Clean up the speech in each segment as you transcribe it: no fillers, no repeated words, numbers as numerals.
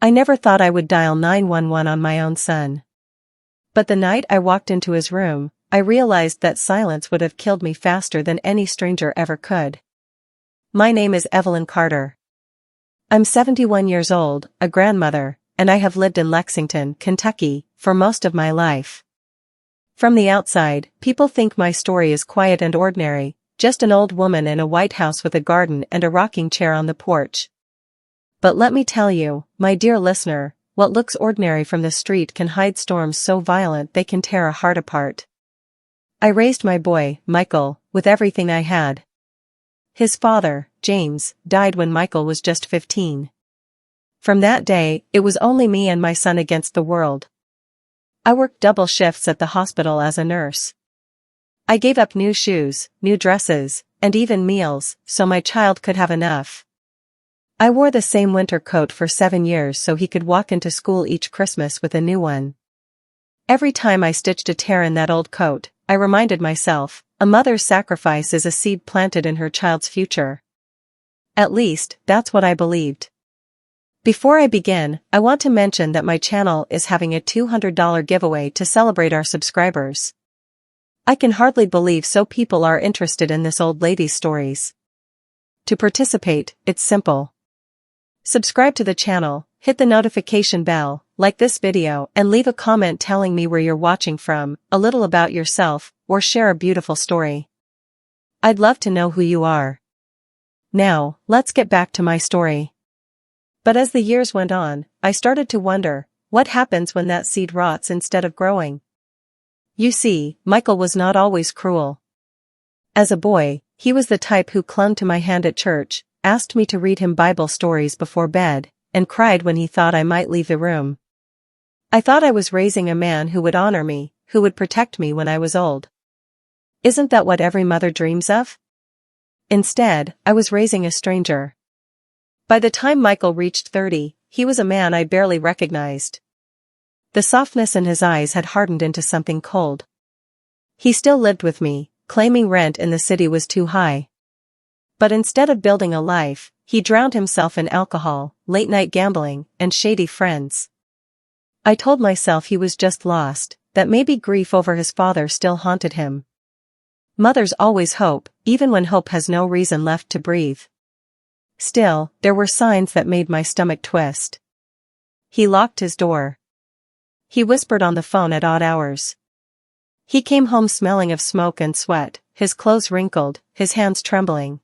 I never thought I would dial 911 on my own son. But the night I walked into his room, I realized that silence would have killed me faster than any stranger ever could. My name is Evelyn Carter. I'm 71 years old, a grandmother, and I have lived in Lexington, Kentucky, for most of my life. From the outside, people think my story is quiet and ordinary, just an old woman in a white house with a garden and a rocking chair on the porch. But let me tell you, my dear listener, what looks ordinary from the street can hide storms so violent they can tear a heart apart. I raised my boy, Michael, with everything I had. His father, James, died when Michael was just 15. From that day, it was only me and my son against the world. I worked double shifts at the hospital as a nurse. I gave up new shoes, new dresses, and even meals, so my child could have enough. I wore the same winter coat for 7 years so he could walk into school each Christmas with a new one. Every time I stitched a tear in that old coat, I reminded myself, a mother's sacrifice is a seed planted in her child's future. At least, that's what I believed. Before I begin, I want to mention that my channel is having a $200 giveaway to celebrate our subscribers. I can hardly believe so people are interested in this old lady's stories. To participate, it's simple. Subscribe to the channel, hit the notification bell, like this video, and leave a comment telling me where you're watching from, a little about yourself, or share a beautiful story. I'd love to know who you are. Now, let's get back to my story. But as the years went on, I started to wonder, what happens when that seed rots instead of growing? You see, Michael was not always cruel. As a boy, he was the type who clung to my hand at church, asked me to read him Bible stories before bed, and cried when he thought I might leave the room. I thought I was raising a man who would honor me, who would protect me when I was old. Isn't that what every mother dreams of? Instead, I was raising a stranger. By the time Michael reached 30, he was a man I barely recognized. The softness in his eyes had hardened into something cold. He still lived with me, claiming rent in the city was too high. But instead of building a life, he drowned himself in alcohol, late-night gambling, and shady friends. I told myself he was just lost, that maybe grief over his father still haunted him. Mothers always hope, even when hope has no reason left to breathe. Still, there were signs that made my stomach twist. He locked his door. He whispered on the phone at odd hours. He came home smelling of smoke and sweat, his clothes wrinkled, his hands trembling.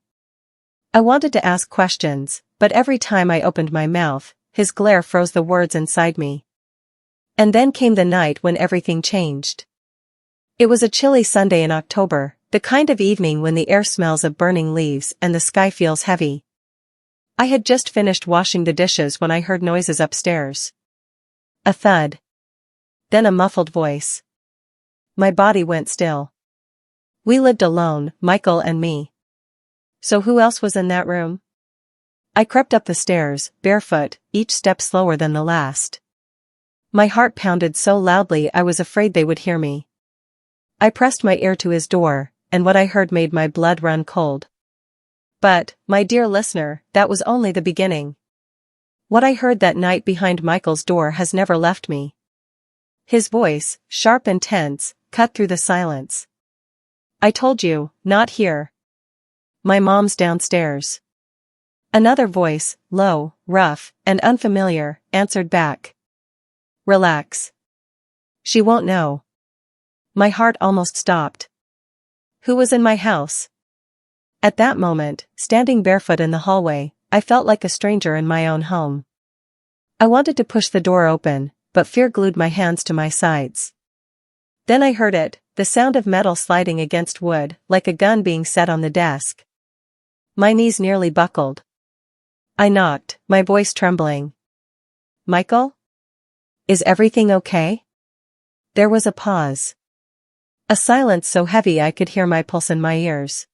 I wanted to ask questions, but every time I opened my mouth, his glare froze the words inside me. And then came the night when everything changed. It was a chilly Sunday in October, the kind of evening when the air smells of burning leaves and the sky feels heavy. I had just finished washing the dishes when I heard noises upstairs. A thud. Then a muffled voice. My body went still. We lived alone, Michael and me. So who else was in that room? I crept up the stairs, barefoot, each step slower than the last. My heart pounded so loudly I was afraid they would hear me. I pressed my ear to his door, and what I heard made my blood run cold. But, my dear listener, that was only the beginning. What I heard that night behind Michael's door has never left me. His voice, sharp and tense, cut through the silence. I told you, not here. My mom's downstairs. Another voice, low, rough, and unfamiliar, answered back. Relax. She won't know. My heart almost stopped. Who was in my house? At that moment, standing barefoot in the hallway, I felt like a stranger in my own home. I wanted to push the door open, but fear glued my hands to my sides. Then I heard it, the sound of metal sliding against wood, like a gun being set on the desk. My knees nearly buckled. I knocked, my voice trembling. Michael? Is everything okay? There was a pause. A silence so heavy I could hear my pulse in my ears.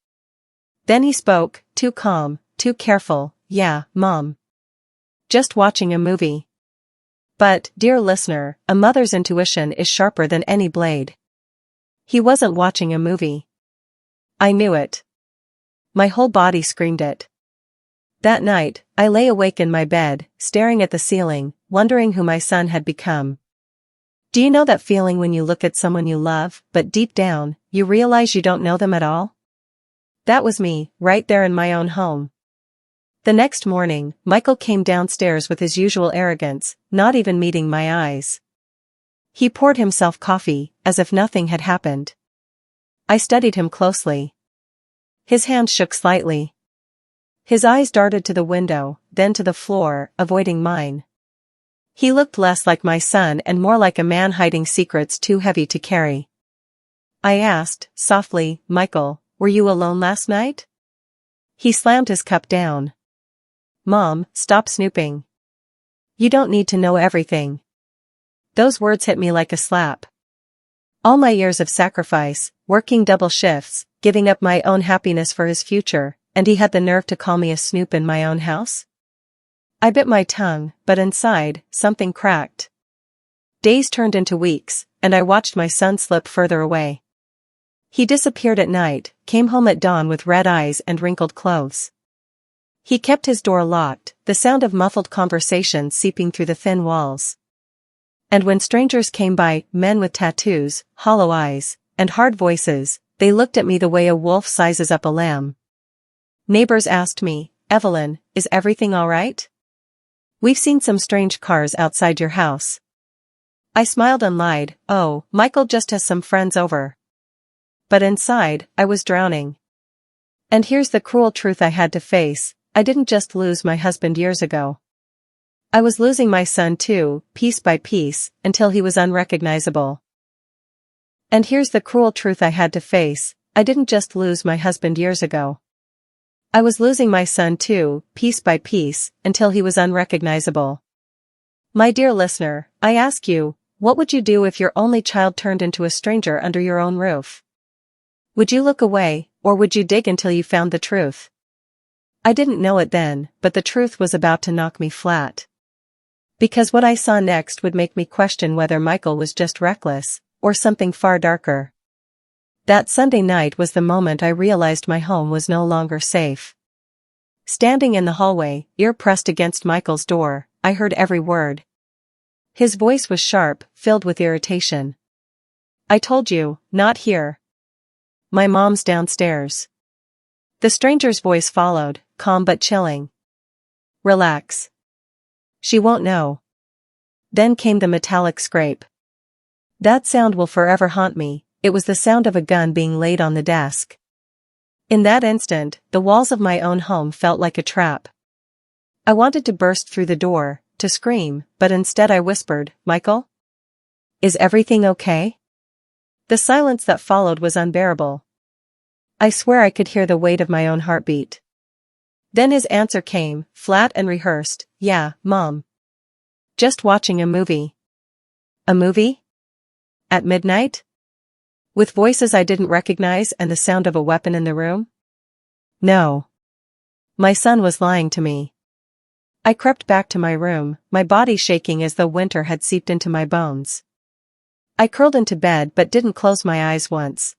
Then he spoke, too calm, too careful. Yeah, Mom. Just watching a movie. But, dear listener, a mother's intuition is sharper than any blade. He wasn't watching a movie. I knew it. My whole body screamed it. That night, I lay awake in my bed, staring at the ceiling, wondering who my son had become. Do you know that feeling when you look at someone you love, but deep down, you realize you don't know them at all? That was me, right there in my own home. The next morning, Michael came downstairs with his usual arrogance, not even meeting my eyes. He poured himself coffee, as if nothing had happened. I studied him closely. His hand shook slightly. His eyes darted to the window, then to the floor, avoiding mine. He looked less like my son and more like a man hiding secrets too heavy to carry. I asked, softly, Michael, were you alone last night? He slammed his cup down. Mom, stop snooping. You don't need to know everything. Those words hit me like a slap. All my years of sacrifice, working double shifts, giving up my own happiness for his future, and he had the nerve to call me a snoop in my own house? I bit my tongue, but inside, something cracked. Days turned into weeks, and I watched my son slip further away. He disappeared at night, came home at dawn with red eyes and wrinkled clothes. He kept his door locked, the sound of muffled conversation seeping through the thin walls. And when strangers came by, men with tattoos, hollow eyes, and hard voices, they looked at me the way a wolf sizes up a lamb. Neighbors asked me, Evelyn, is everything all right? We've seen some strange cars outside your house. I smiled and lied, oh, Michael just has some friends over. But inside, I was drowning. And here's the cruel truth I had to face, I didn't just lose my husband years ago. I was losing my son too, piece by piece, until he was unrecognizable. And here's the cruel truth I had to face, I didn't just lose my husband years ago. I was losing my son too, piece by piece, until he was unrecognizable. My dear listener, I ask you, what would you do if your only child turned into a stranger under your own roof? Would you look away, or would you dig until you found the truth? I didn't know it then, but the truth was about to knock me flat. Because what I saw next would make me question whether Michael was just reckless, or something far darker. That Sunday night was the moment I realized my home was no longer safe. Standing in the hallway, ear pressed against Michael's door, I heard every word. His voice was sharp, filled with irritation. I told you, not here. My mom's downstairs. The stranger's voice followed, calm but chilling. Relax. She won't know. Then came the metallic scrape. That sound will forever haunt me. It was the sound of a gun being laid on the desk. In that instant, the walls of my own home felt like a trap. I wanted to burst through the door, to scream, but instead I whispered, Michael? Is everything okay? The silence that followed was unbearable. I swear I could hear the weight of my own heartbeat. Then his answer came, flat and rehearsed, yeah, Mom. Just watching a movie. A movie? At midnight? With voices I didn't recognize and the sound of a weapon in the room? No. My son was lying to me. I crept back to my room, my body shaking as though winter had seeped into my bones. I curled into bed but didn't close my eyes once.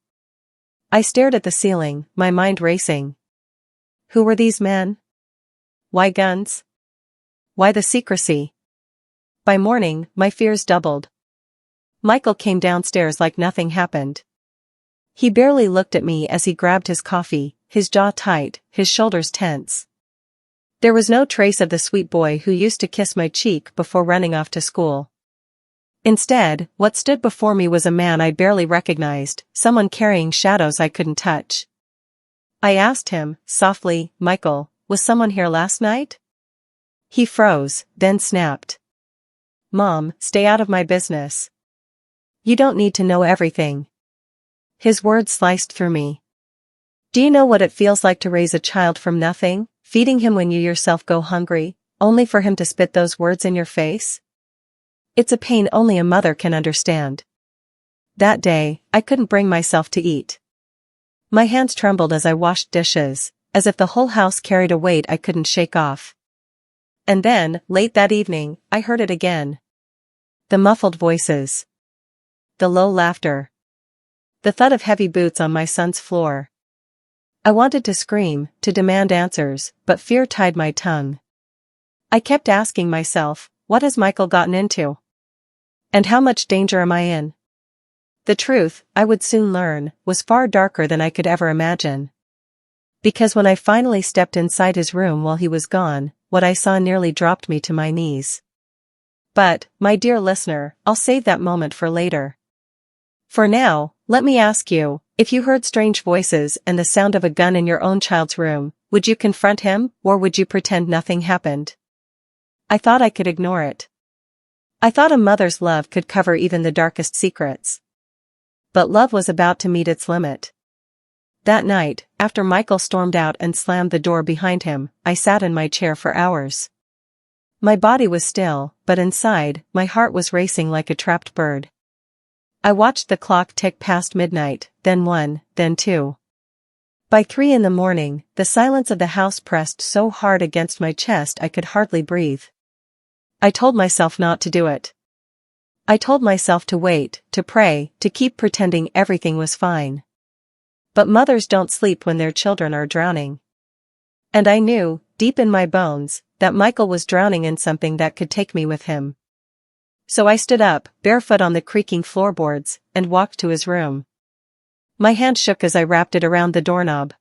I stared at the ceiling, my mind racing. Who were these men? Why guns? Why the secrecy? By morning, my fears doubled. Michael came downstairs like nothing happened. He barely looked at me as he grabbed his coffee, his jaw tight, his shoulders tense. There was no trace of the sweet boy who used to kiss my cheek before running off to school. Instead, what stood before me was a man I barely recognized, someone carrying shadows I couldn't touch. I asked him, softly, Michael, was someone here last night? He froze, then snapped. Mom, stay out of my business. You don't need to know everything. His words sliced through me. Do you know what it feels like to raise a child from nothing, feeding him when you yourself go hungry, only for him to spit those words in your face? It's a pain only a mother can understand. That day, I couldn't bring myself to eat. My hands trembled as I washed dishes, as if the whole house carried a weight I couldn't shake off. And then, late that evening, I heard it again. The muffled voices. The low laughter. The thud of heavy boots on my son's floor. I wanted to scream, to demand answers, but fear tied my tongue. I kept asking myself, what has Michael gotten into? And how much danger am I in? The truth, I would soon learn, was far darker than I could ever imagine. Because when I finally stepped inside his room while he was gone, what I saw nearly dropped me to my knees. But, my dear listener, I'll save that moment for later. For now, let me ask you, if you heard strange voices and the sound of a gun in your own child's room, would you confront him, or would you pretend nothing happened? I thought I could ignore it. I thought a mother's love could cover even the darkest secrets. But love was about to meet its limit. That night, after Michael stormed out and slammed the door behind him, I sat in my chair for hours. My body was still, but inside, my heart was racing like a trapped bird. I watched the clock tick past midnight, then 1, then 2. By 3 in the morning, the silence of the house pressed so hard against my chest I could hardly breathe. I told myself not to do it. I told myself to wait, to pray, to keep pretending everything was fine. But mothers don't sleep when their children are drowning. And I knew, deep in my bones, that Michael was drowning in something that could take me with him. So I stood up, barefoot on the creaking floorboards, and walked to his room. My hand shook as I wrapped it around the doorknob.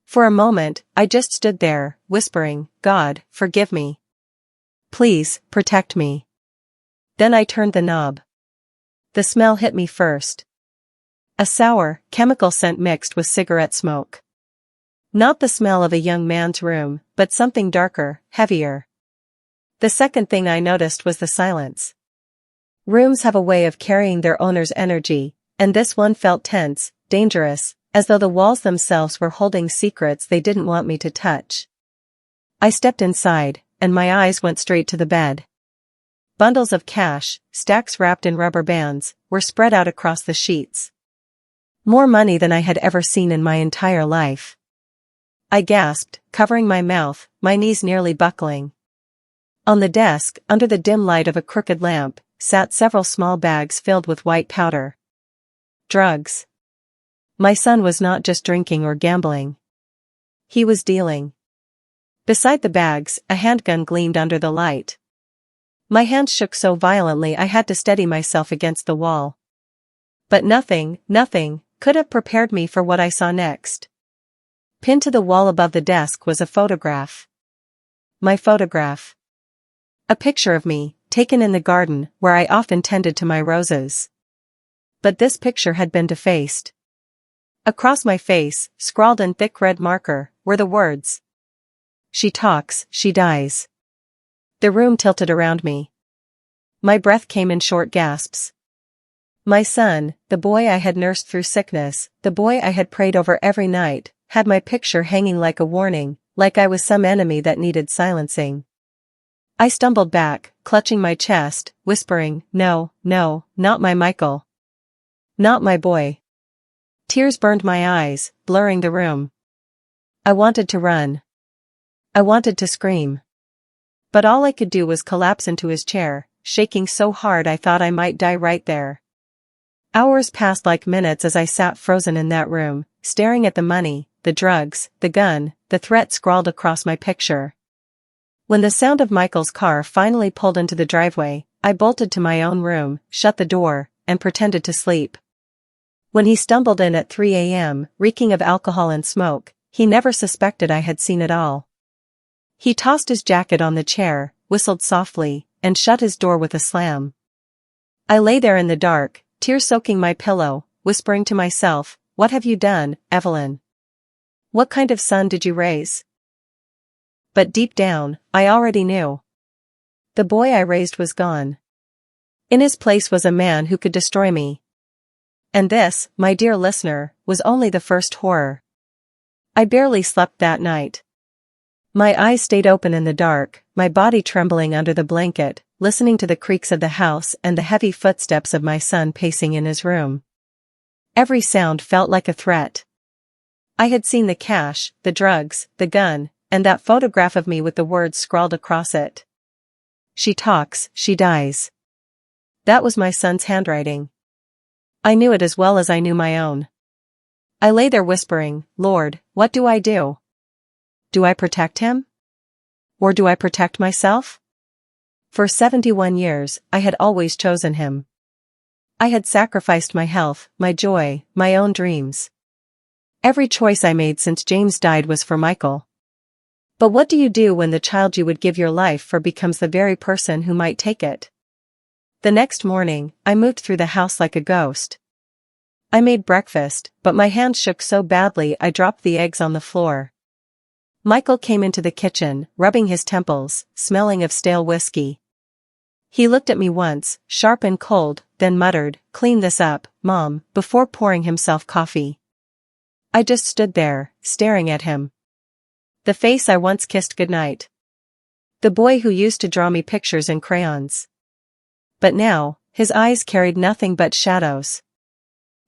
For a moment, I just stood there, whispering, God, forgive me. Please, protect me. Then I turned the knob. The smell hit me first. A sour, chemical scent mixed with cigarette smoke. Not the smell of a young man's room, but something darker, heavier. The second thing I noticed was the silence. Rooms have a way of carrying their owner's energy, and this one felt tense, dangerous, as though the walls themselves were holding secrets they didn't want me to touch. I stepped inside, and my eyes went straight to the bed. Bundles of cash, stacks wrapped in rubber bands, were spread out across the sheets. More money than I had ever seen in my entire life. I gasped, covering my mouth, my knees nearly buckling. On the desk, under the dim light of a crooked lamp, sat several small bags filled with white powder. Drugs. My son was not just drinking or gambling. He was dealing. Beside the bags, a handgun gleamed under the light. My hands shook so violently I had to steady myself against the wall. But nothing, could have prepared me for what I saw next. Pinned to the wall above the desk was a photograph. My photograph. A picture of me, taken in the garden, where I often tended to my roses. But this picture had been defaced. Across my face, scrawled in thick red marker, were the words. She talks, she dies. The room tilted around me. My breath came in short gasps. My son, the boy I had nursed through sickness, the boy I had prayed over every night, had my picture hanging like a warning, like I was some enemy that needed silencing. I stumbled back, clutching my chest, whispering, no, not my Michael. Not my boy. Tears burned my eyes, blurring the room. I wanted to run. I wanted to scream. But all I could do was collapse into his chair, shaking so hard I thought I might die right there. Hours passed like minutes as I sat frozen in that room, staring at the money, the drugs, the gun, the threat scrawled across my picture. When the sound of Michael's car finally pulled into the driveway, I bolted to my own room, shut the door, and pretended to sleep. When he stumbled in at 3 a.m., reeking of alcohol and smoke, he never suspected I had seen it all. He tossed his jacket on the chair, whistled softly, and shut his door with a slam. I lay there in the dark, tears soaking my pillow, whispering to myself, "What have you done, Evelyn? What kind of son did you raise?" But deep down, I already knew. The boy I raised was gone. In his place was a man who could destroy me. And this, my dear listener, was only the first horror. I barely slept that night. My eyes stayed open in the dark, my body trembling under the blanket, listening to the creaks of the house and the heavy footsteps of my son pacing in his room. Every sound felt like a threat. I had seen the cash, the drugs, the gun, and that photograph of me with the words scrawled across it. She talks, she dies. That was my son's handwriting. I knew it as well as I knew my own. I lay there whispering, "Lord, what do I do? Do I protect him? Or do I protect myself? For 71 years, I had always chosen him. I had sacrificed my health, my joy, my own dreams. Every choice I made since James died was for Michael. But what do you do when the child you would give your life for becomes the very person who might take it? The next morning, I moved through the house like a ghost. I made breakfast, but my hands shook so badly I dropped the eggs on the floor. Michael came into the kitchen, rubbing his temples, smelling of stale whiskey. He looked at me once, sharp and cold, then muttered, "Clean this up, Mom," before pouring himself coffee. I just stood there, staring at him. The face I once kissed goodnight. The boy who used to draw me pictures in crayons. But now, his eyes carried nothing but shadows.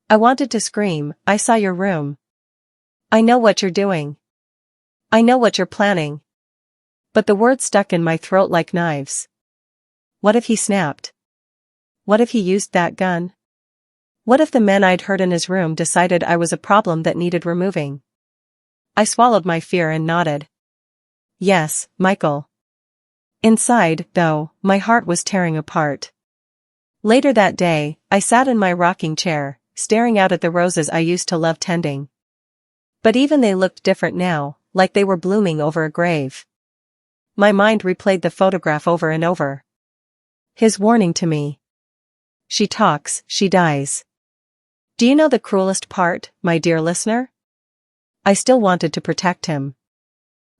I wanted to scream, "I saw your room. I know what you're doing. I know what you're planning." But the words stuck in my throat like knives. What if he snapped? What if he used that gun? What if the men I'd heard in his room decided I was a problem that needed removing? I swallowed my fear and nodded. Yes, Michael. Inside, though, my heart was tearing apart. Later that day, I sat in my rocking chair, staring out at the roses I used to love tending. But even they looked different now, like they were blooming over a grave. My mind replayed the photograph over and over. His warning to me. She talks, she dies. Do you know the cruelest part, my dear listener? I still wanted to protect him.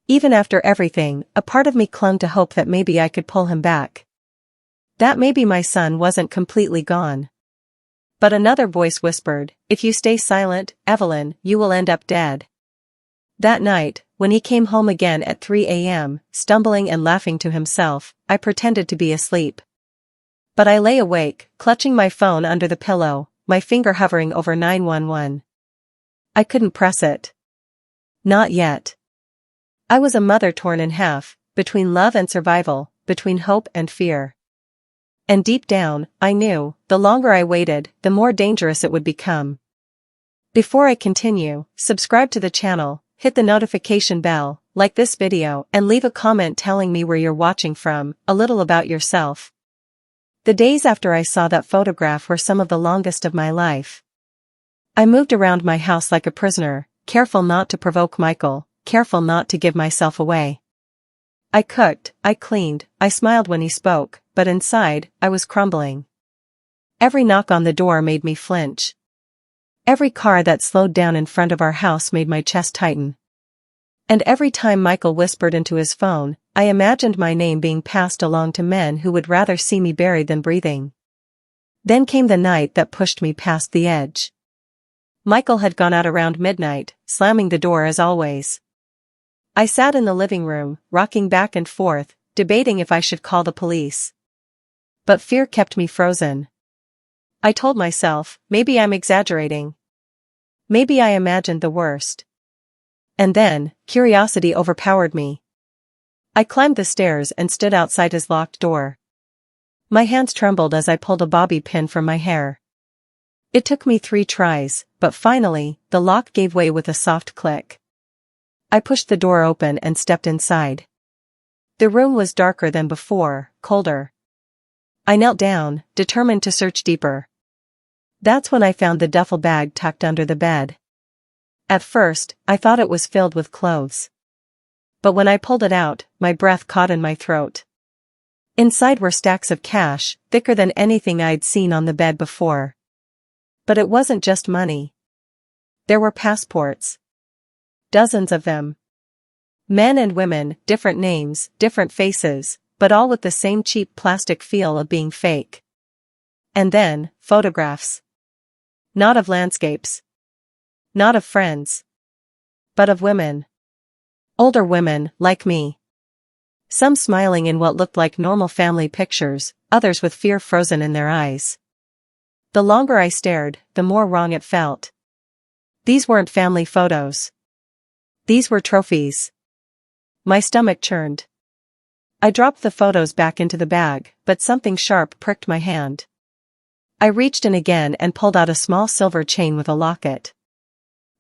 Even after everything, a part of me clung to hope that maybe I could pull him back. That maybe my son wasn't completely gone. But another voice whispered, "If you stay silent, Evelyn, you will end up dead." That night, when he came home again at 3 a.m., stumbling and laughing to himself, I pretended to be asleep. But I lay awake, clutching my phone under the pillow, my finger hovering over 911. I couldn't press it. Not yet. I was a mother torn in half, between love and survival, between hope and fear. And deep down, I knew, the longer I waited, the more dangerous it would become. Before I continue, subscribe to the channel, hit the notification bell, like this video, and leave a comment telling me where you're watching from, a little about yourself. The days after I saw that photograph were some of the longest of my life. I moved around my house like a prisoner, careful not to provoke Michael, careful not to give myself away. I cooked, I cleaned, I smiled when he spoke, but inside, I was crumbling. Every knock on the door made me flinch. Every car that slowed down in front of our house made my chest tighten. And every time Michael whispered into his phone, I imagined my name being passed along to men who would rather see me buried than breathing. Then came the night that pushed me past the edge. Michael had gone out around midnight, slamming the door as always. I sat in the living room, rocking back and forth, debating if I should call the police. But fear kept me frozen. I told myself, maybe I'm exaggerating. Maybe I imagined the worst. And then, curiosity overpowered me. I climbed the stairs and stood outside his locked door. My hands trembled as I pulled a bobby pin from my hair. It took me 3 tries, but finally, the lock gave way with a soft click. I pushed the door open and stepped inside. The room was darker than before, colder. I knelt down, determined to search deeper. That's when I found the duffel bag tucked under the bed. At first, I thought it was filled with clothes. But when I pulled it out, my breath caught in my throat. Inside were stacks of cash, thicker than anything I'd seen on the bed before. But it wasn't just money. There were passports. Dozens of them. Men and women, different names, different faces, but all with the same cheap plastic feel of being fake. And then, photographs. Not of landscapes. Not of friends. But of women. Older women, like me. Some smiling in what looked like normal family pictures, others with fear frozen in their eyes. The longer I stared, the more wrong it felt. These weren't family photos. These were trophies. My stomach churned. I dropped the photos back into the bag, but something sharp pricked my hand. I reached in again and pulled out a small silver chain with a locket.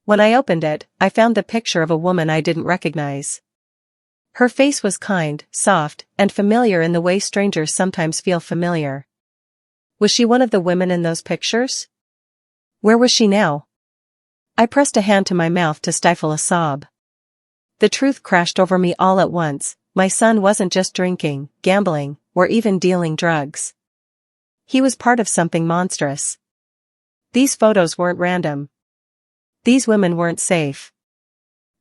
When I opened it, I found the picture of a woman I didn't recognize. Her face was kind, soft, and familiar in the way strangers sometimes feel familiar. Was she one of the women in those pictures? Where was she now? I pressed a hand to my mouth to stifle a sob. The truth crashed over me all at once. My son wasn't just drinking, gambling, or even dealing drugs. He was part of something monstrous. These photos weren't random. These women weren't safe.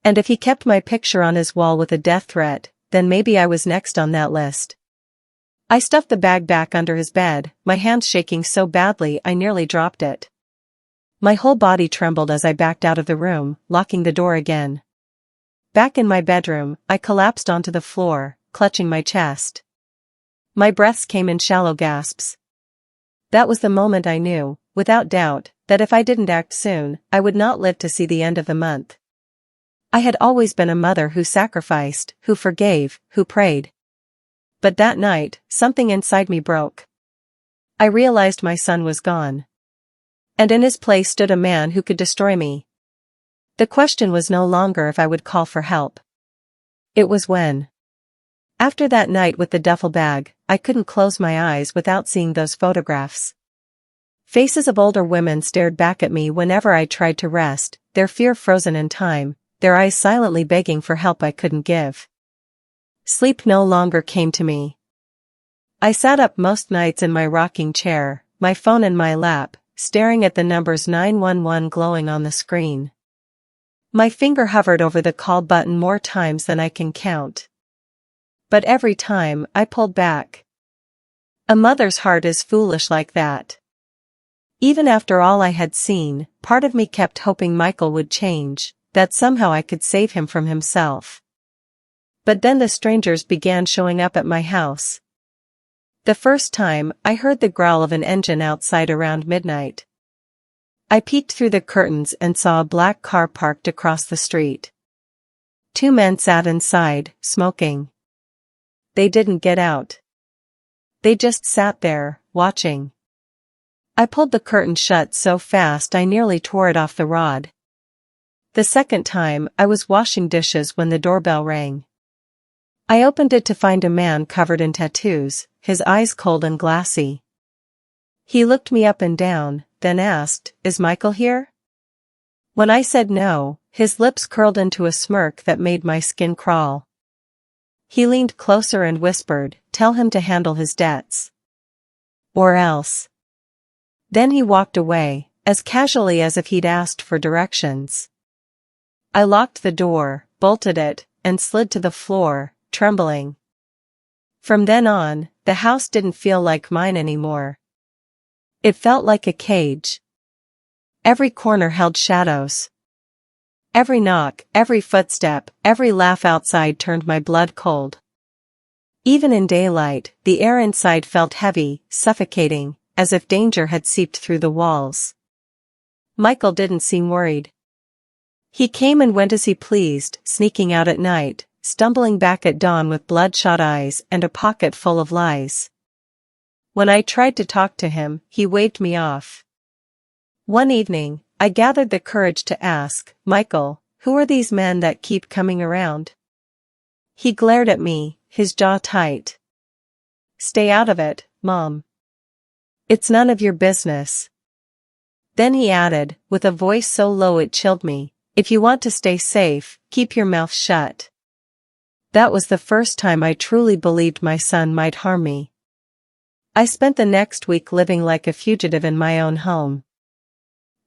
And if he kept my picture on his wall with a death threat, then maybe I was next on that list. I stuffed the bag back under his bed, my hands shaking so badly I nearly dropped it. My whole body trembled as I backed out of the room, locking the door again. Back in my bedroom, I collapsed onto the floor, clutching my chest. My breaths came in shallow gasps. That was the moment I knew, without doubt, that if I didn't act soon, I would not live to see the end of the month. I had always been a mother who sacrificed, who forgave, who prayed. But that night, something inside me broke. I realized my son was gone. And in his place stood a man who could destroy me. The question was no longer if I would call for help. It was when. After that night with the duffel bag, I couldn't close my eyes without seeing those photographs. Faces of older women stared back at me whenever I tried to rest, their fear frozen in time, their eyes silently begging for help I couldn't give. Sleep no longer came to me. I sat up most nights in my rocking chair, my phone in my lap, staring at the numbers 911 glowing on the screen. My finger hovered over the call button more times than I can count. But every time, I pulled back. A mother's heart is foolish like that. Even after all I had seen, part of me kept hoping Michael would change, that somehow I could save him from himself. But then the strangers began showing up at my house. The first time, I heard the growl of an engine outside around midnight. I peeked through the curtains and saw a black car parked across the street. 2 men sat inside, smoking. They didn't get out. They just sat there, watching. I pulled the curtain shut so fast I nearly tore it off the rod. The second time, I was washing dishes when the doorbell rang. I opened it to find a man covered in tattoos, his eyes cold and glassy. He looked me up and down, then asked, "Is Michael here?" When I said no, his lips curled into a smirk that made my skin crawl. He leaned closer and whispered, "Tell him to handle his debts. Or else." Then he walked away, as casually as if he'd asked for directions. I locked the door, bolted it, and slid to the floor, trembling. From then on, the house didn't feel like mine anymore. It felt like a cage. Every corner held shadows. Every knock, every footstep, every laugh outside turned my blood cold. Even in daylight, the air inside felt heavy, suffocating, as if danger had seeped through the walls. Michael didn't seem worried. He came and went as he pleased, sneaking out at night, stumbling back at dawn with bloodshot eyes and a pocket full of lies. When I tried to talk to him, he waved me off. One evening, I gathered the courage to ask, "Michael, who are these men that keep coming around?" He glared at me, his jaw tight. "Stay out of it, Mom. It's none of your business." Then he added, with a voice so low it chilled me, "If you want to stay safe, keep your mouth shut." That was the first time I truly believed my son might harm me. I spent the next week living like a fugitive in my own home.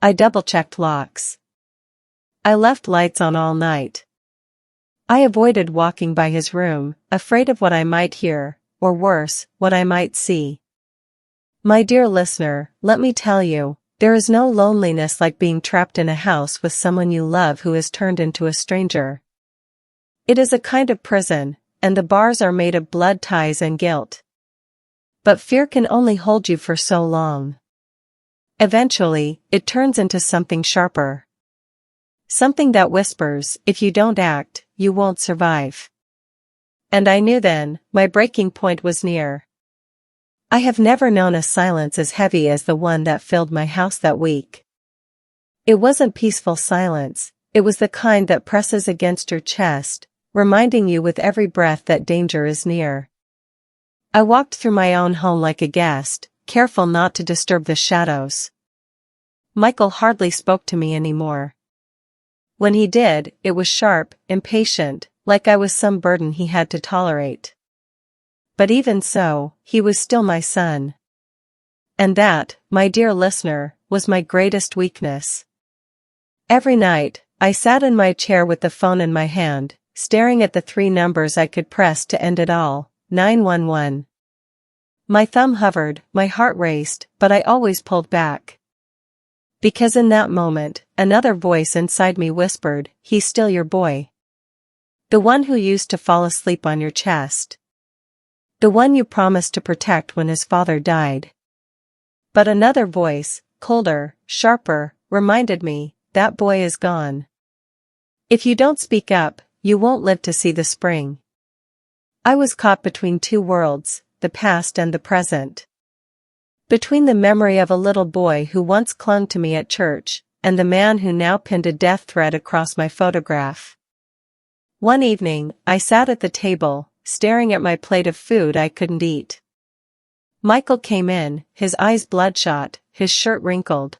I double-checked locks. I left lights on all night. I avoided walking by his room, afraid of what I might hear, or worse, what I might see. My dear listener, let me tell you, there is no loneliness like being trapped in a house with someone you love who has turned into a stranger. It is a kind of prison, and the bars are made of blood ties and guilt. But fear can only hold you for so long. Eventually, it turns into something sharper. Something that whispers, if you don't act, you won't survive. And I knew then, my breaking point was near. I have never known a silence as heavy as the one that filled my house that week. It wasn't peaceful silence, it was the kind that presses against your chest, reminding you with every breath that danger is near. I walked through my own home like a guest, careful not to disturb the shadows. Michael hardly spoke to me anymore. When he did, it was sharp, impatient, like I was some burden he had to tolerate. But even so, he was still my son. And that, my dear listener, was my greatest weakness. Every night, I sat in my chair with the phone in my hand, staring at the 3 numbers I could press to end it all, 911. My thumb hovered, my heart raced, but I always pulled back. Because in that moment, another voice inside me whispered, "He's still your boy. The one who used to fall asleep on your chest. The one you promised to protect when his father died." But another voice, colder, sharper, reminded me, "That boy is gone. If you don't speak up, you won't live to see the spring." I was caught between 2 worlds, the past and the present. Between the memory of a little boy who once clung to me at church, and the man who now pinned a death threat across my photograph. One evening, I sat at the table, staring at my plate of food I couldn't eat. Michael came in, his eyes bloodshot, his shirt wrinkled.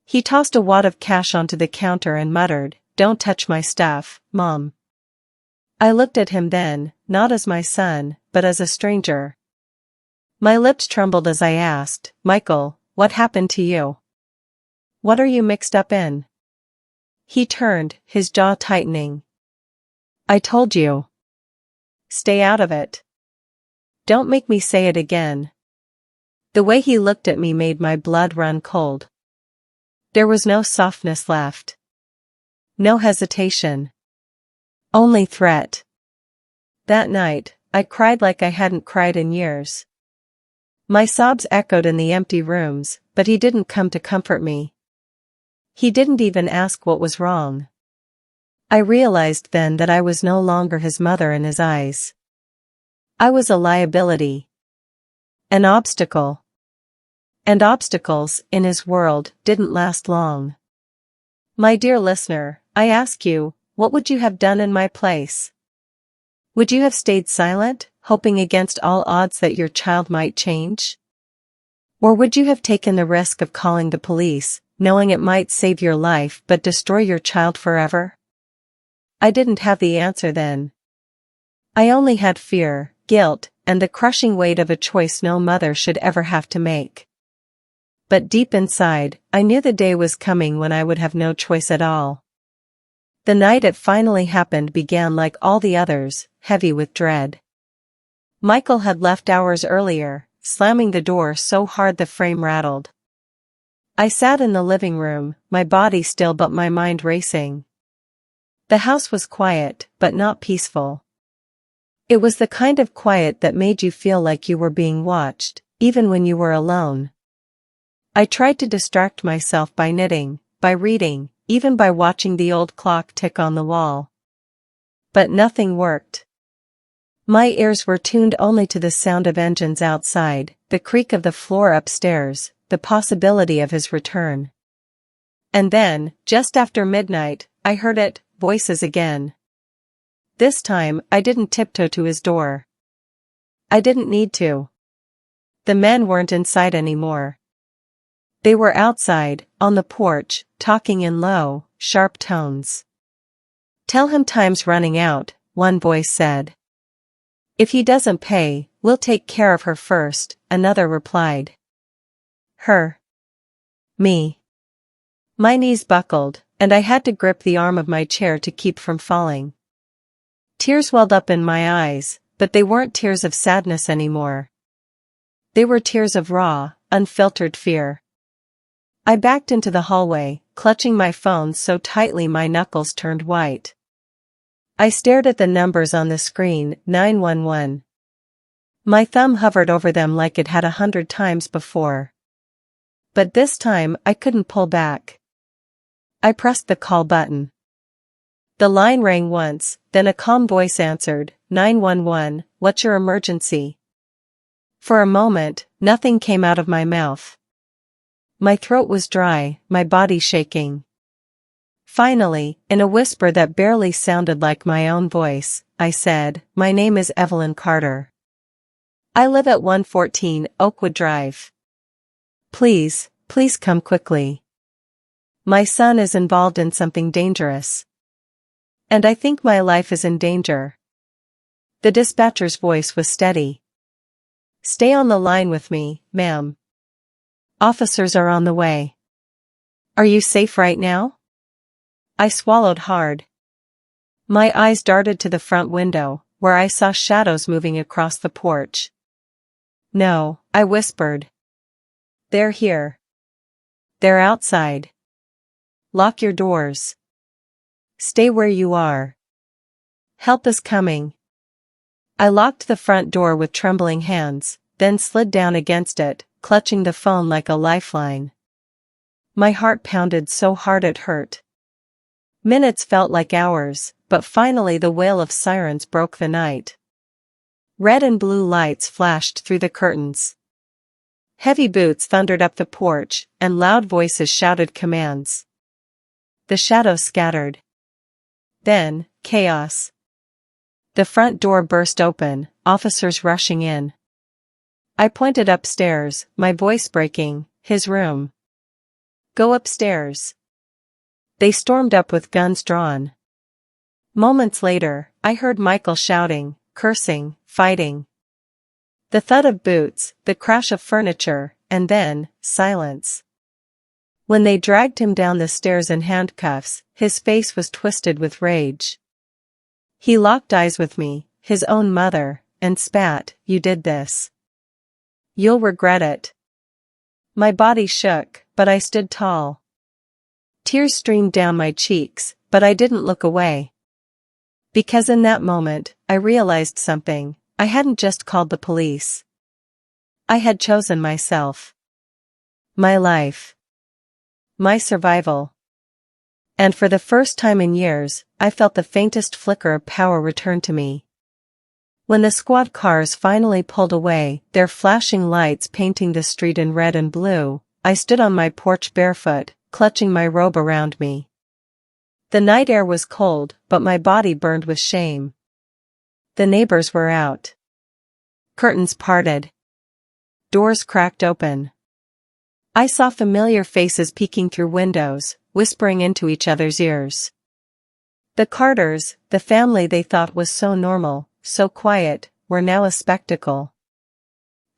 He tossed a wad of cash onto the counter and muttered, "Don't touch my stuff, Mom." I looked at him then, not as my son, but as a stranger. My lips trembled as I asked, "Michael, what happened to you? What are you mixed up in?" He turned, his jaw tightening. "I told you. Stay out of it. Don't make me say it again." The way he looked at me made my blood run cold. There was no softness left. No hesitation. Only threat. That night, I cried like I hadn't cried in years. My sobs echoed in the empty rooms, but he didn't come to comfort me. He didn't even ask what was wrong. I realized then that I was no longer his mother in his eyes. I was a liability. An obstacle. And obstacles, in his world, didn't last long. My dear listener, I ask you, what would you have done in my place? Would you have stayed silent, hoping against all odds that your child might change? Or would you have taken the risk of calling the police, knowing it might save your life but destroy your child forever? I didn't have the answer then. I only had fear, guilt, and the crushing weight of a choice no mother should ever have to make. But deep inside, I knew the day was coming when I would have no choice at all. The night it finally happened began like all the others, heavy with dread. Michael had left hours earlier, slamming the door so hard the frame rattled. I sat in the living room, my body still but my mind racing. The house was quiet, but not peaceful. It was the kind of quiet that made you feel like you were being watched, even when you were alone. I tried to distract myself by knitting, by reading, even by watching the old clock tick on the wall. But nothing worked. My ears were tuned only to the sound of engines outside, the creak of the floor upstairs, the possibility of his return. And then, just after midnight, I heard it, voices again. This time, I didn't tiptoe to his door. I didn't need to. The men weren't inside anymore. They were outside, on the porch, talking in low, sharp tones. "Tell him time's running out," one voice said. "If he doesn't pay, we'll take care of her first," another replied. Her. Me. My knees buckled, and I had to grip the arm of my chair to keep from falling. Tears welled up in my eyes, but they weren't tears of sadness anymore. They were tears of raw, unfiltered fear. I backed into the hallway, clutching my phone so tightly my knuckles turned white. I stared at the numbers on the screen, 911. My thumb hovered over them like it had 100 times before. But this time I couldn't pull back. I pressed the call button. The line rang once, then a calm voice answered, 911, what's your emergency? For a moment, nothing came out of my mouth. My throat was dry, my body shaking. Finally, in a whisper that barely sounded like my own voice, I said, "My name is Evelyn Carter. I live at 114 Oakwood Drive. Please come quickly. My son is involved in something dangerous. And I think my life is in danger." The dispatcher's voice was steady. "Stay on the line with me, ma'am. Officers are on the way. Are you safe right now?" I swallowed hard. My eyes darted to the front window, where I saw shadows moving across the porch. "No," I whispered. "They're here. They're outside. Lock your doors. Stay where you are. Help is coming." I locked the front door with trembling hands, then slid down against it, clutching the phone like a lifeline. My heart pounded so hard it hurt. Minutes felt like hours, but finally the wail of sirens broke the night. Red and blue lights flashed through the curtains. Heavy boots thundered up the porch, and loud voices shouted commands. The shadows scattered. Then, chaos. The front door burst open, officers rushing in. I pointed upstairs, my voice breaking, "His room. Go upstairs." They stormed up with guns drawn. Moments later, I heard Michael shouting, cursing, fighting. The thud of boots, the crash of furniture, and then, silence. When they dragged him down the stairs in handcuffs, his face was twisted with rage. He locked eyes with me, his own mother, and spat, "You did this. You'll regret it." My body shook, but I stood tall. Tears streamed down my cheeks, but I didn't look away. Because in that moment, I realized something. I hadn't just called the police. I had chosen myself. My life. My survival. And for the first time in years, I felt the faintest flicker of power return to me. When the squad cars finally pulled away, their flashing lights painting the street in red and blue, I stood on my porch barefoot, clutching my robe around me. The night air was cold, but my body burned with shame. The neighbors were out. Curtains parted. Doors cracked open. I saw familiar faces peeking through windows, whispering into each other's ears. The Carters, the family they thought was so normal, so quiet, were now a spectacle.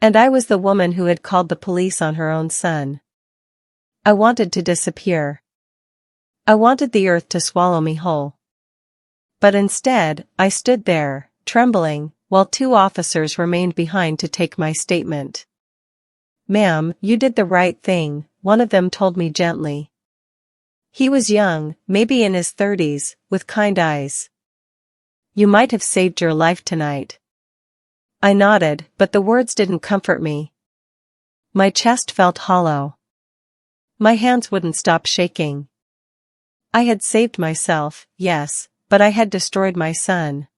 And I was the woman who had called the police on her own son. I wanted to disappear. I wanted the earth to swallow me whole. But instead, I stood there, trembling, while two officers remained behind to take my statement. "Ma'am, you did the right thing," one of them told me gently. He was young, maybe in his 30s, with kind eyes. "You might have saved your life tonight." I nodded, but the words didn't comfort me. My chest felt hollow. My hands wouldn't stop shaking. I had saved myself, yes, but I had destroyed my son.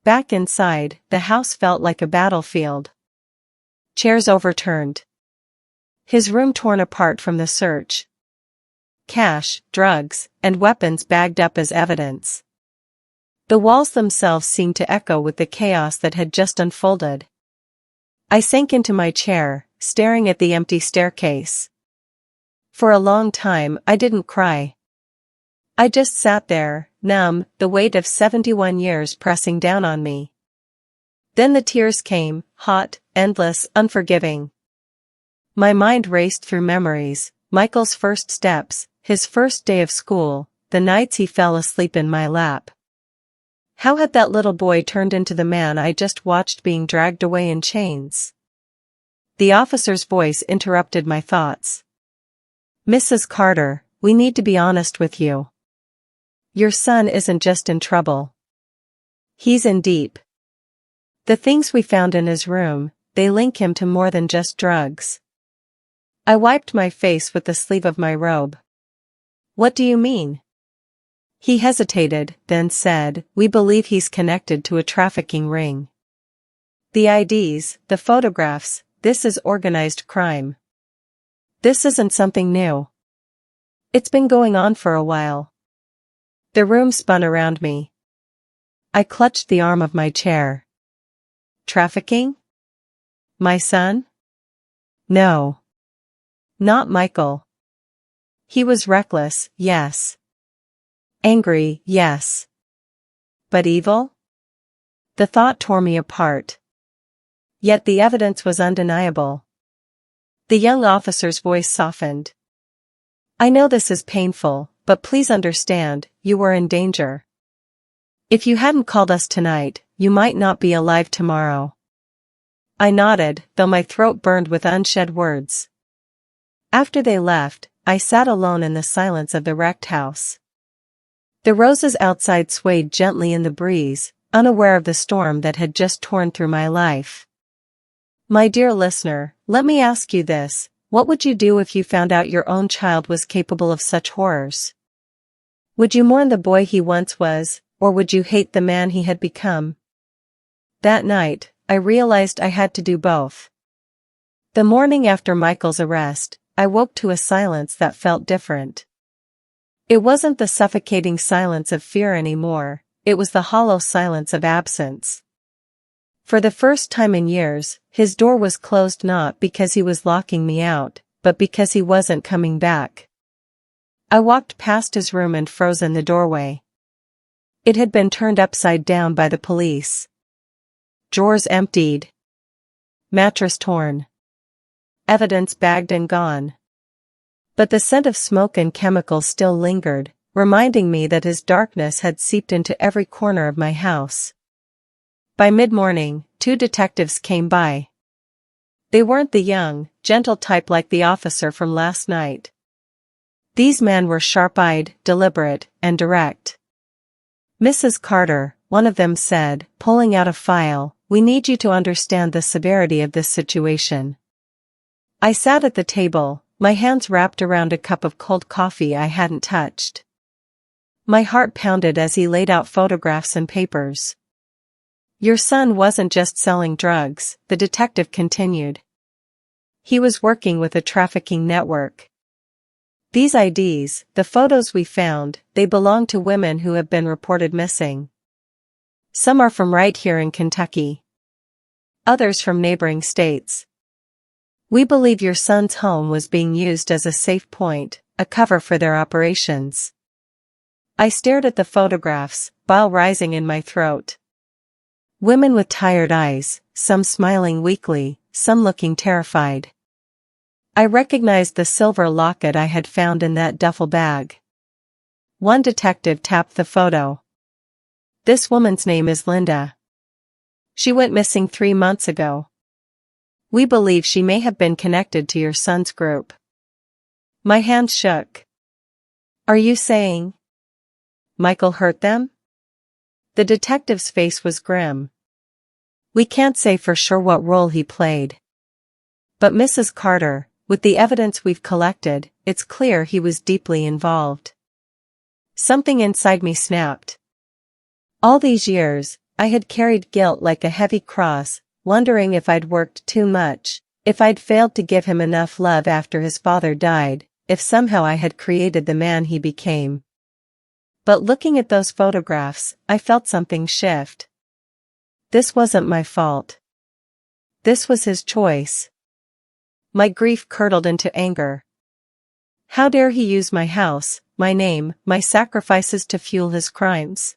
Back inside, the house felt like a battlefield. Chairs overturned. His room torn apart from the search. Cash, drugs, and weapons bagged up as evidence. The walls themselves seemed to echo with the chaos that had just unfolded. I sank into my chair, staring at the empty staircase. For a long time, I didn't cry. I just sat there, numb, the weight of 71 years pressing down on me. Then the tears came, hot, endless, unforgiving. My mind raced through memories, Michael's first steps, his first day of school, the nights he fell asleep in my lap. How had that little boy turned into the man I just watched being dragged away in chains? The officer's voice interrupted my thoughts. "Mrs. Carter, we need to be honest with you. Your son isn't just in trouble. He's in deep. The things we found in his room, they link him to more than just drugs." I wiped my face with the sleeve of my robe. "What do you mean?" He hesitated, then said, "We believe he's connected to a trafficking ring. The IDs, the photographs, this is organized crime." This isn't something new. It's been going on for a while. The room spun around me. I clutched the arm of my chair. Trafficking? My son? No. Not Michael. He was reckless, yes. Angry, yes. But evil? The thought tore me apart. Yet the evidence was undeniable. The young officer's voice softened. I know this is painful, but please understand, you were in danger. If you hadn't called us tonight, you might not be alive tomorrow. I nodded, though my throat burned with unshed words. After they left, I sat alone in the silence of the wrecked house. The roses outside swayed gently in the breeze, unaware of the storm that had just torn through my life. My dear listener, let me ask you this: what would you do if you found out your own child was capable of such horrors? Would you mourn the boy he once was, or would you hate the man he had become? That night, I realized I had to do both. The morning after Michael's arrest, I woke to a silence that felt different. It wasn't the suffocating silence of fear anymore, it was the hollow silence of absence. For the first time in years, his door was closed not because he was locking me out, but because he wasn't coming back. I walked past his room and froze in the doorway. It had been turned upside down by the police. Drawers emptied. Mattress torn. Evidence bagged and gone. But the scent of smoke and chemicals still lingered, reminding me that his darkness had seeped into every corner of my house. By mid-morning, 2 detectives came by. They weren't the young, gentle type like the officer from last night. These men were sharp-eyed, deliberate, and direct. Mrs. Carter, one of them said, pulling out a file, we need you to understand the severity of this situation. I sat at the table, my hands wrapped around a cup of cold coffee I hadn't touched. My heart pounded as he laid out photographs and papers. Your son wasn't just selling drugs, the detective continued. He was working with a trafficking network. These IDs, the photos we found, they belong to women who have been reported missing. Some are from right here in Kentucky. Others from neighboring states. We believe your son's home was being used as a safe point, a cover for their operations. I stared at the photographs, bile rising in my throat. Women with tired eyes, some smiling weakly, some looking terrified. I recognized the silver locket I had found in that duffel bag. One detective tapped the photo. This woman's name is Linda. She went missing 3 months ago. We believe she may have been connected to your son's group. My hands shook. Are you saying Michael hurt them? The detective's face was grim. We can't say for sure what role he played. But Mrs. Carter, with the evidence we've collected, it's clear he was deeply involved. Something inside me snapped. All these years, I had carried guilt like a heavy cross, wondering if I'd worked too much, if I'd failed to give him enough love after his father died, if somehow I had created the man he became. But looking at those photographs, I felt something shift. This wasn't my fault. This was his choice. My grief curdled into anger. How dare he use my house, my name, my sacrifices to fuel his crimes?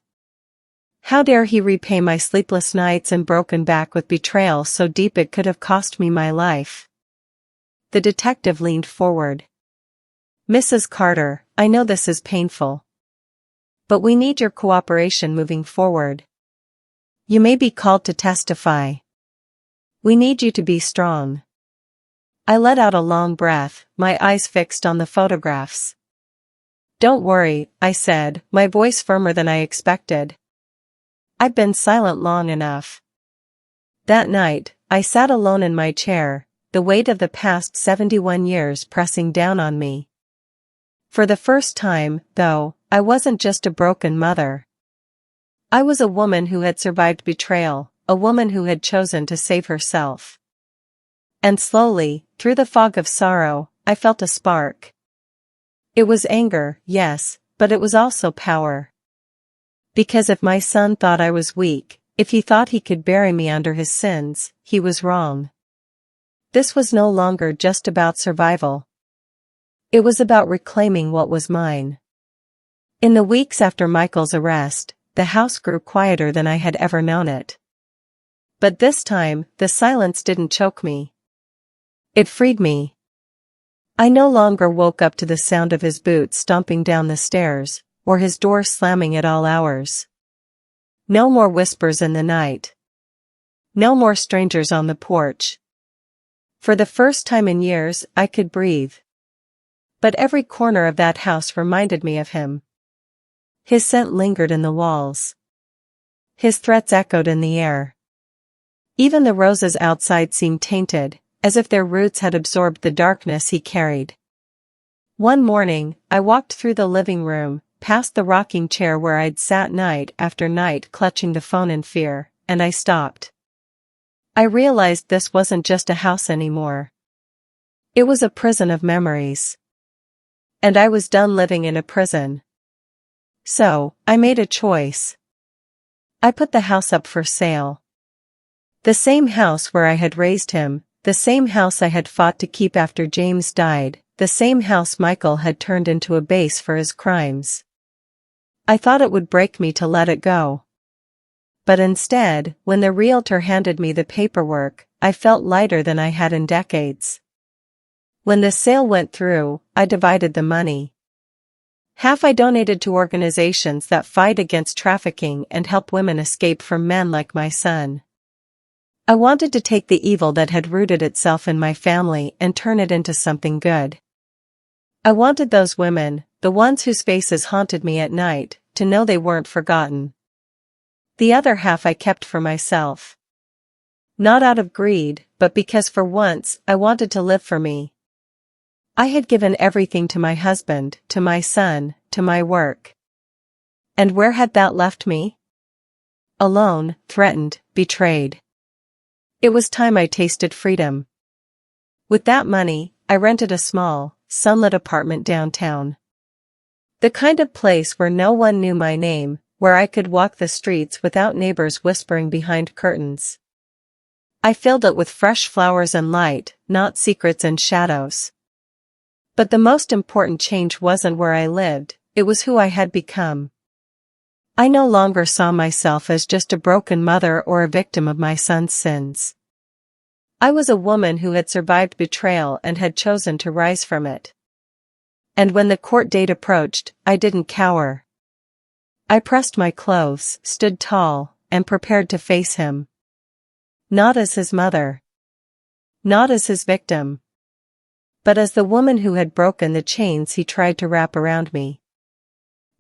How dare he repay my sleepless nights and broken back with betrayal so deep it could have cost me my life? The detective leaned forward. Mrs. Carter, I know this is painful. But we need your cooperation moving forward. You may be called to testify. We need you to be strong. I let out a long breath, my eyes fixed on the photographs. Don't worry, I said, my voice firmer than I expected. I've been silent long enough. That night, I sat alone in my chair, the weight of the past 71 years pressing down on me. For the first time, though, I wasn't just a broken mother. I was a woman who had survived betrayal, a woman who had chosen to save herself. And slowly, through the fog of sorrow, I felt a spark. It was anger, yes, but it was also power. Because if my son thought I was weak, if he thought he could bury me under his sins, he was wrong. This was no longer just about survival. It was about reclaiming what was mine. In the weeks after Michael's arrest, the house grew quieter than I had ever known it. But this time, the silence didn't choke me. It freed me. I no longer woke up to the sound of his boots stomping down the stairs, or his door slamming at all hours. No more whispers in the night. No more strangers on the porch. For the first time in years, I could breathe. But every corner of that house reminded me of him. His scent lingered in the walls. His threats echoed in the air. Even the roses outside seemed tainted, as if their roots had absorbed the darkness he carried. One morning, I walked through the living room, past the rocking chair where I'd sat night after night clutching the phone in fear, and I stopped. I realized this wasn't just a house anymore. It was a prison of memories. And I was done living in a prison. So, I made a choice. I put the house up for sale. The same house where I had raised him, the same house I had fought to keep after James died, the same house Michael had turned into a base for his crimes. I thought it would break me to let it go. But instead, when the realtor handed me the paperwork, I felt lighter than I had in decades. When the sale went through, I divided the money. Half I donated to organizations that fight against trafficking and help women escape from men like my son. I wanted to take the evil that had rooted itself in my family and turn it into something good. I wanted those women, the ones whose faces haunted me at night, to know they weren't forgotten. The other half I kept for myself. Not out of greed, but because for once, I wanted to live for me. I had given everything to my husband, to my son, to my work. And where had that left me? Alone, threatened, betrayed. It was time I tasted freedom. With that money, I rented a small, sunlit apartment downtown. The kind of place where no one knew my name, where I could walk the streets without neighbors whispering behind curtains. I filled it with fresh flowers and light, not secrets and shadows. But the most important change wasn't where I lived, it was who I had become. I no longer saw myself as just a broken mother or a victim of my son's sins. I was a woman who had survived betrayal and had chosen to rise from it. And when the court date approached, I didn't cower. I pressed my clothes, stood tall, and prepared to face him. Not as his mother. Not as his victim. But as the woman who had broken the chains he tried to wrap around me.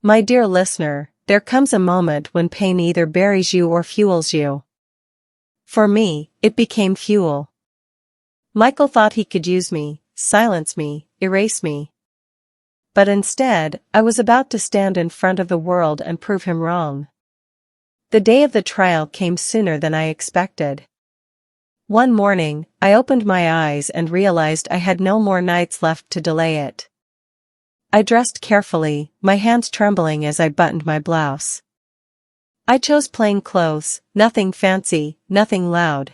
My dear listener, there comes a moment when pain either buries you or fuels you. For me, it became fuel. Michael thought he could use me, silence me, erase me. But instead, I was about to stand in front of the world and prove him wrong. The day of the trial came sooner than I expected. One morning, I opened my eyes and realized I had no more nights left to delay it. I dressed carefully, my hands trembling as I buttoned my blouse. I chose plain clothes, nothing fancy, nothing loud.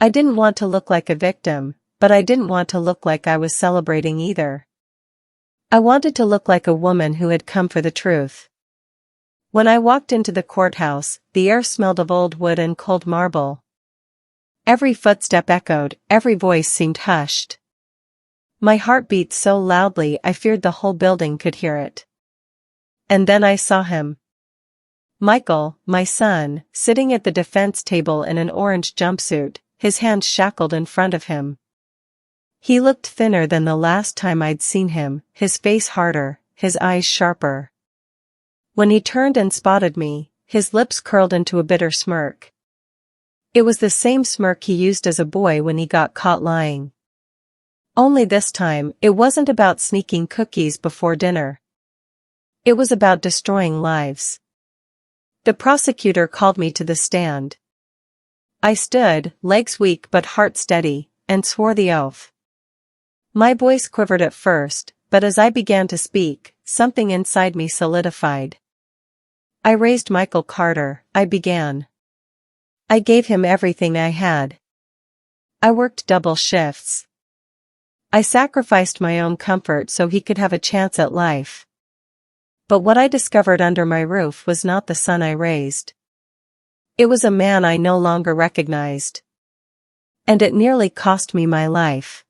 I didn't want to look like a victim, but I didn't want to look like I was celebrating either. I wanted to look like a woman who had come for the truth. When I walked into the courthouse, the air smelled of old wood and cold marble. Every footstep echoed, every voice seemed hushed. My heart beat so loudly I feared the whole building could hear it. And then I saw him. Michael, my son, sitting at the defense table in an orange jumpsuit, his hands shackled in front of him. He looked thinner than the last time I'd seen him, his face harder, his eyes sharper. When he turned and spotted me, his lips curled into a bitter smirk. It was the same smirk he used as a boy when he got caught lying. Only this time, it wasn't about sneaking cookies before dinner. It was about destroying lives. The prosecutor called me to the stand. I stood, legs weak but heart steady, and swore the oath. My voice quivered at first, but as I began to speak, something inside me solidified. I raised Michael Carter, I began. I gave him everything I had. I worked double shifts. I sacrificed my own comfort so he could have a chance at life. But what I discovered under my roof was not the son I raised. It was a man I no longer recognized. And it nearly cost me my life.